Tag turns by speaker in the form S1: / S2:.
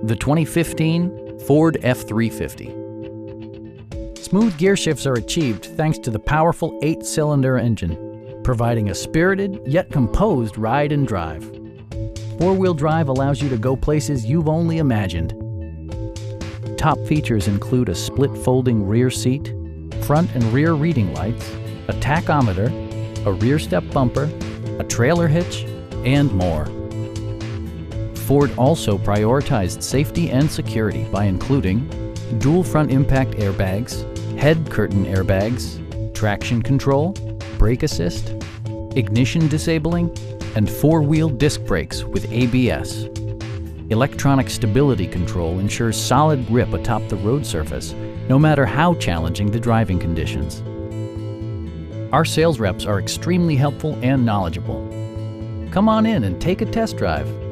S1: The 2015 Ford F-350. Smooth gear shifts are achieved thanks to the powerful 8-cylinder engine, providing a spirited yet composed ride and drive. Four-wheel drive allows you to go places you've only imagined. Top features include a split folding rear seat, front and rear reading lights, a tachometer, a rear step bumper, a trailer hitch, and more. Ford also prioritized safety and security by including dual front impact airbags, head curtain airbags, traction control, brake assist, ignition disabling, and four-wheel disc brakes with ABS. Electronic stability control ensures solid grip atop the road surface, no matter how challenging the driving conditions. Our sales reps are extremely helpful and knowledgeable. Come on in and take a test drive.